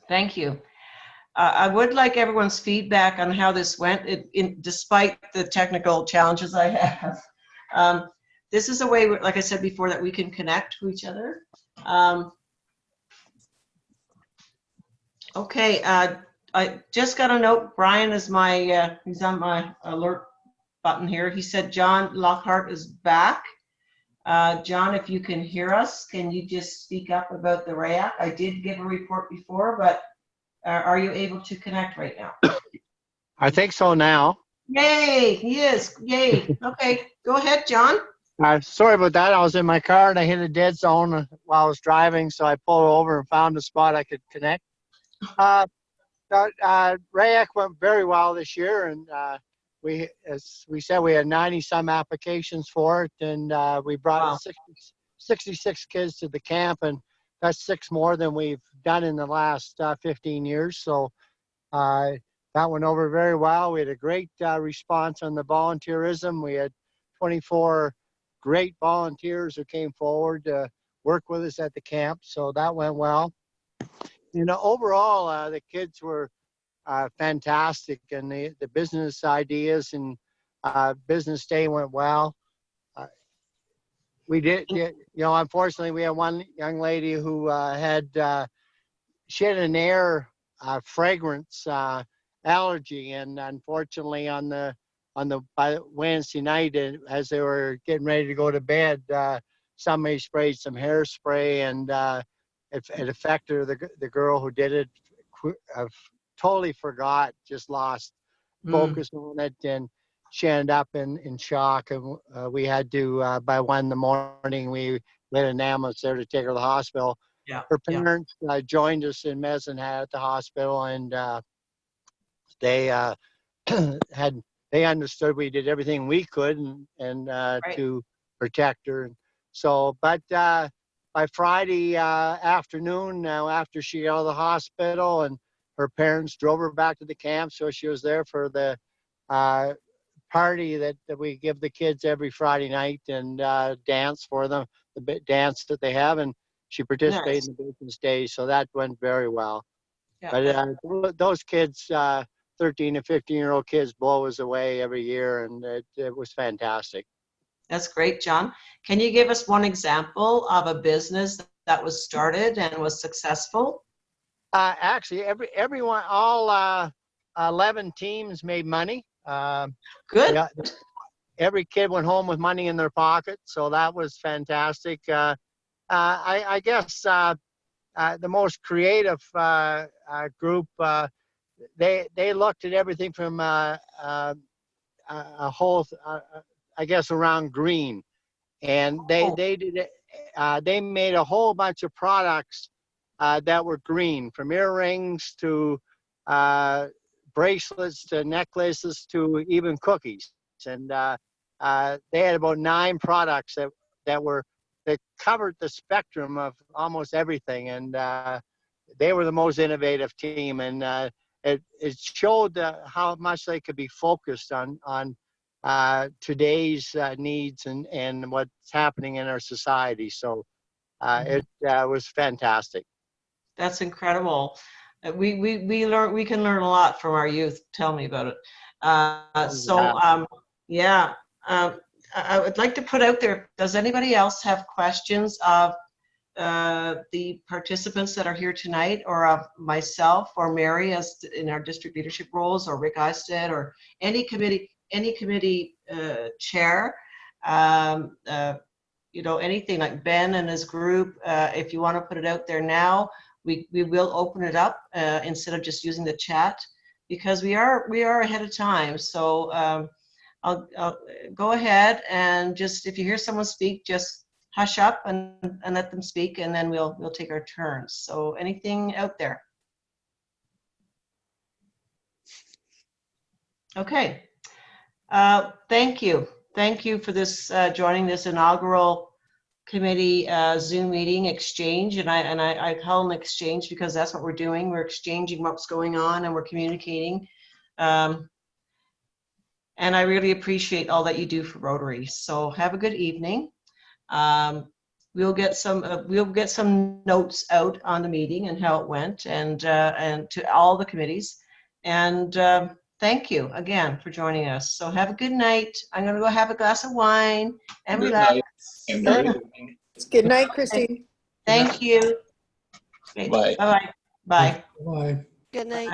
S1: Thank you. I would like everyone's feedback on how this went, despite the technical challenges I have. This is a way, like I said before, that we can connect to each other. Okay, I just got a note. Brian is he's on my alert button here. He said John Lockhart is back. John, if you can hear us, can you just speak up about the RAAC? I did give a report before, but are you able to connect right now?
S12: I think so now.
S1: Yay, he is. Yay. Okay, go ahead, John.
S12: Sorry about that. I was in my car and I hit a dead zone while I was driving, so I pulled over and found a spot I could connect. RAAC went very well this year, and as we said, we had 90-some applications for it, and we brought 66 kids to the camp, and that's 6 more than we've done in the last 15 years. So that went over very well. We had a great response on the volunteerism. We had 24 great volunteers who came forward to work with us at the camp, so that went well. You know, overall, the kids were fantastic, and the business ideas and business day went well. We did, you know, unfortunately, we had one young lady who she had an air fragrance allergy, and unfortunately, on the by Wednesday night, and as they were getting ready to go to bed, somebody sprayed some hairspray, and it affected the girl who did it. Totally forgot, just lost focus on it, and she ended up in shock. And we had to, by 1 in the morning, we had an ambulance there to take her to the hospital.
S1: Yeah.
S12: Her parents joined us in Mesenhat at the hospital, and they they understood we did everything we could and to protect her. And so, but by Friday afternoon, after she got out of the hospital, and her parents drove her back to the camp, so she was there for the party that we give the kids every Friday night, and dance for them, the dance that they have, and she participated in the business days, so that went very well.
S1: Yeah.
S12: But those kids, 13 and 15-year-old kids, blow us away every year, and it was fantastic.
S1: That's great, John. Can you give us one example of a business that was started and was successful?
S12: Actually, everyone, all 11 teams made money.
S1: Good.
S12: Yeah, every kid went home with money in their pocket, so that was fantastic. I guess the most creative group, they looked at everything from a whole, I guess, around green, and they did it. They made a whole bunch of products that were green, from earrings to bracelets to necklaces to even cookies. And they had about 9 products that covered the spectrum of almost everything. And they were the most innovative team. And it showed how much they could be focused on today's needs and what's happening in our society. So it was fantastic.
S1: That's incredible. We can learn a lot from our youth. Tell me about it. I would like to put out there, does anybody else have questions of the participants that are here tonight, or of myself or Mary as in our district leadership roles, or Rick Istead, or any committee chair? Anything like Ben and his group, if you want to put it out there now, we will open it up instead of just using the chat, because we are ahead of time. So I'll go ahead and just, if you hear someone speak, just hush up and let them speak, and then we'll take our turns. So anything out there? Okay. Thank you. Thank you for this joining this inaugural committee Zoom meeting exchange, and I call them exchange because that's what we're doing. We're exchanging what's going on, and we're communicating. And I really appreciate all that you do for Rotary. So have a good evening. We'll get some notes out on the meeting and how it went, and to all the committees. And thank you again for joining us. So have a good night. I'm going to go have a glass of wine and relax.
S5: Good night, Christine.
S1: Thank you. Okay,
S13: Bye.
S1: Bye. Bye.
S8: Bye.
S11: Good night.